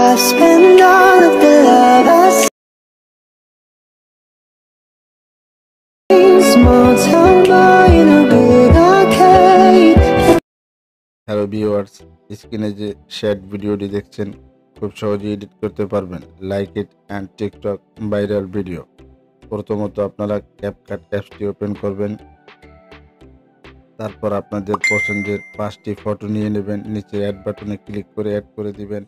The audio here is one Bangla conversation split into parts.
I spend all of the love I see. Small town boy in a big arcade. Hello viewers, স্ক্রিনে যে শেড ভিডিওটি দেখছেন খুব সহজেই এডিট করতে পারবেন। Like it and TikTok viral video. প্রথমত আপনারা ক্যাপকাট অ্যাপসটি ওপেন করবেন। তারপর আপনাদের পছন্দের 5টি ফটো নিয়ে নেবেন। নিচে অ্যাড বাটনে ক্লিক করে অ্যাড করে দিবেন।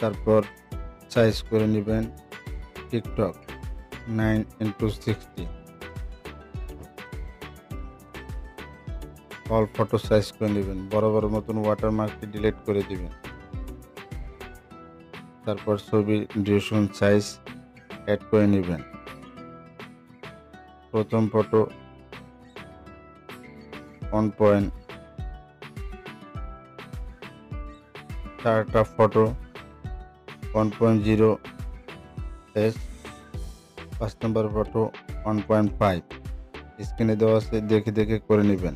তারপর সাইজ করে নেবেন TikTok 9x60। All photo size করে নেবেন। বড় বড় মতন ওয়াটারমার্কটি ডিলিট করে দিবেন। তারপর ছবির ডিউরেশন সাইজ অ্যাড করে নেবেন। প্রথম ফটো 1 পয়েন্ট, চারটা ফটো 1.0 s, 5 নম্বর ফটো 1.5। স্ক্রিনে দেওয়া আছে, দেখে দেখে করে নেবেন।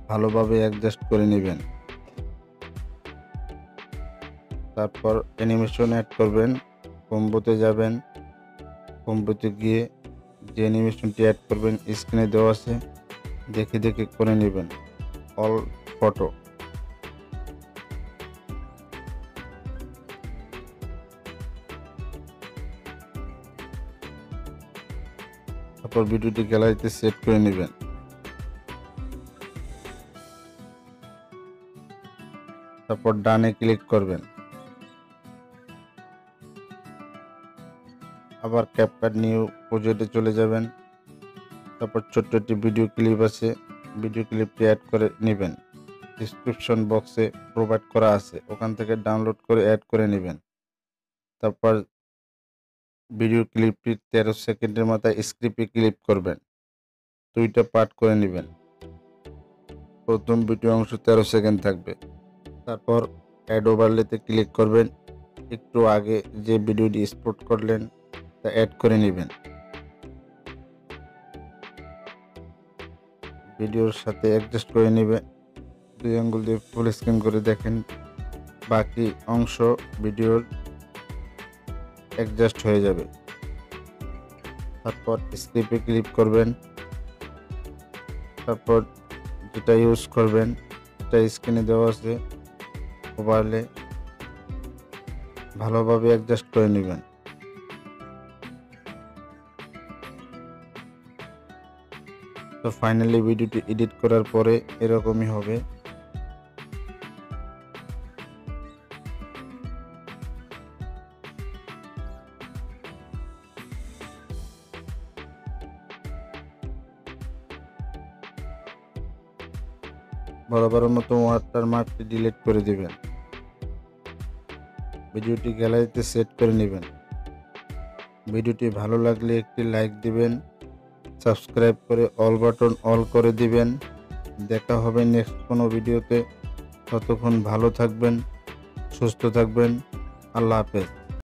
ভালোভাবে অ্যাডজাস্ট করে নেবেন। তারপর অ্যানিমেশন অ্যাড করবেন। কম্বোতে যাবেন। কম্বোতে গিয়ে যে অ্যানিমেশনটি অ্যাড করবেন স্ক্রিনে দেওয়া আছে, দেখে দেখে করে নেবেন। All photo. তারপর ভিডিওটি গ্যালারিতে সেট করে নেবেন। তারপর ডানে ক্লিক করবেন। আবার ক্যাপকাট নিউ প্রজেক্টে চলে যাবেন। তারপর ছোট্ট একটি ভিডিও ক্লিপ আছে, ভিডিও ক্লিপটি অ্যাড করে নেবেন। ডিসক্রিপশন বক্সে প্রোভাইড করা আছে, ওখান থেকে ডাউনলোড করে অ্যাড করে নেবেন। তারপর ভিডিও ক্লিপটি 13 সেকেন্ডের মাথায় স্ক্রিপ্টে ক্লিপ করবেন। 2টা পার্ট করে নেবেন। প্রথম ভিডিও অংশ 13 সেকেন্ড থাকবে। তারপর অ্যাড ওভারলেতে ক্লিক করবেন। একটু আগে যে ভিডিওটি এক্সপোর্ট করলেন তা অ্যাড করে নেবেন। ভিডিওর সাথে অ্যাডজাস্ট করে নেবেন। 2 আঙ্গুল দিয়ে ফুল স্ক্রিন করে দেখেন বাকি অংশ ভিডিওর অ্যাডজাস্ট হয়ে যাবে। তারপর স্ক্রিপ্টে ক্লিক করবেন। তারপর যেটা ইউজ করবেন সেটা স্ক্রিনে দেওয়া আছে, ওভারলে ভালোভাবে অ্যাডজাস্ট করে নেবেন। তো ফাইনালি ভিডিওটি এডিট করার পরে এরকমই হবে। বরাবর মতো ওয়াটারমার্কটি ডিলিট করে দিবেন। ভিডিওটি গ্যালারিতে সেট করে নেবেন। ভিডিওটি ভালো লাগলে একটি লাইক দিবেন। সাবস্ক্রাইব করে অল বাটন অল করে দিবেন। দেখা হবে নেক্সট কোনো ভিডিওতে। ততক্ষণ ভালো থাকবেন, সুস্থ থাকবেন। আল্লাহ হাফেজ।